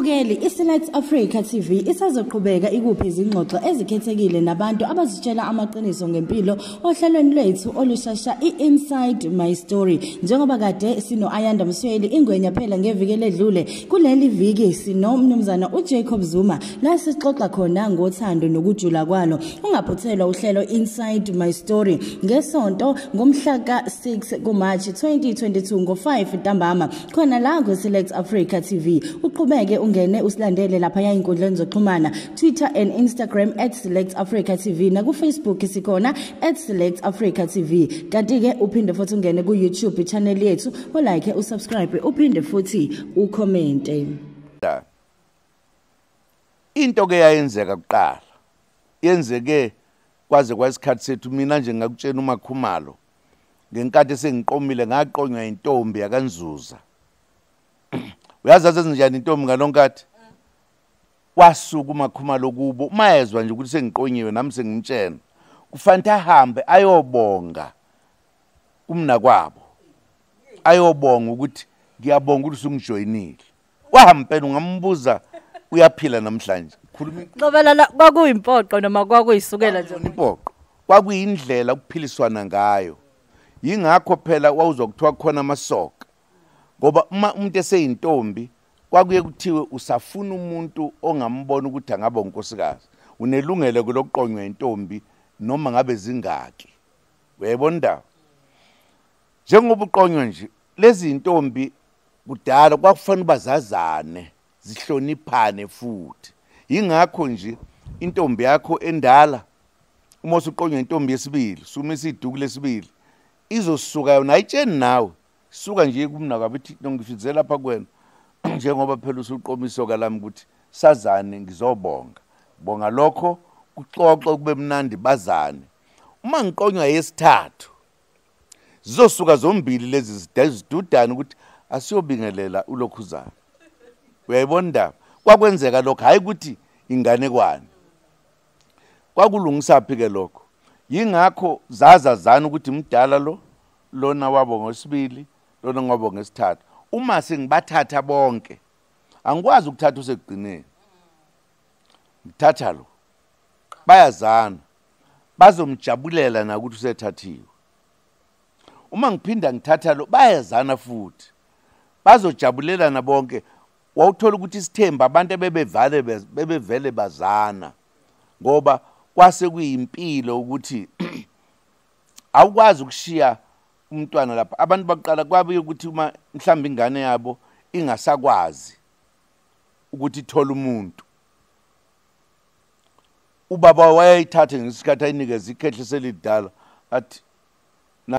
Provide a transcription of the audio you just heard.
Keli iSelect Africa TV isazoqhubeka ikuphi izingxoxo ezikhethekile nabantu abazitshela amaqiniso ngempilo ohlelweni lwethu olushasha iInside My Story. Njengoba kade sino Ayanda Msweli ingwenya phela ngeviki ledlule, kuleli viki sino mnumzana uJacob Zuma la sixoxa khona ngothando nokujula kwalo. Ungaphuthelwa uhlelo Inside My Story ngesonto ngomhla ka6 kuMarch 2022 ngo5 ntambama khona la kuSelect Africa TV. Uqhubeke ungene usilandele lapha yainkundleni zokuxhumana Twitter and Instagram @SelectAfricaTV na ku Facebook sikhona @SelectAfricaTV. Kanti ke uphinde futhi ungene ku YouTube channel yethu ulike usubscribe uphinde futhi ucommente. Into ke yayenzeka kuqala yenzeke kwaze kwasikhathi sethu mina nje ngakutshena uMakhumalo ngenkathi sengiqomile ngaqonywa intombi yakanzuza. Uyazazi njani intombi ngalonkathi wasuka uMakhumalo kubo mayezwa nje ukuthi sengiqonyiwe nami sengimtshena kufanele ahambe ayobonga kumna kwabo ayobonga ukuthi ngiyabonga ukuthi ungijoyinile. Wahambela ungambuza uyaphila namhlanje. Qobela kwakuyimpoqo noma kwakuyisukela nje impoqo kwakuyindlela ukuphiliswana ngayo. Yingakho phela wawuzwa kuthiwa khona amasoka ngoba uma umuntu eseyintombi kwakuye kuthiwe usafuna umuntu ongambona ukuthi angaba unkosikazi unelungelo lokuqonywa intombi noma ngabe zingaki. Uyayibona indaba njengoba uqonywa nje lezi intombi kudala kwakufanele bazazane zihloniphane futhi. Yingakho nje intombi yakho endala uma usuqonywa intombi yesibili sumisa iduku lesibili izosuka yona ayitsheni nawe suka nje kumna kwabithi ngifizela lapha kwena njengoba phela usuqomisoka lami ukuthi sazane ngizobonga bonga lokho kuxoxo kube mnandi bazane. Uma ngiqonywa yesithathu zizosuka zombili lezi zidudana ukuthi asiyobingelela ulokhuzana. Uyayibona indaba kwakwenzeka lokho hayi ukuthi ingane kwani kwakulungisa phi ke lokho. Yingakho zazazana ukuthi mdala lona wabo ngosibili lona ngoba ngesithathu. Uma sengibathatha bonke angikwazi ukuthatha usegcineni ngithatha lo bayazana bazomjabulela na ukuthi usethathiwe. Uma ngiphinda ngithatha lo bayazana futhi bazojabulela na bonke. Wawuthola ukuthi isithemba abantu bebevele bazana ngoba kwase kuyimpilo ukuthi awukwazi ukushiya umntwana lapha. Abantu baqala kwabuye ukuthi uma mhlawumbe ingane yabo ingasakwazi ukuthi ithola umuntu ubaba wayeyithathe ngesikhathi ayinikeza ikhehle selidala athi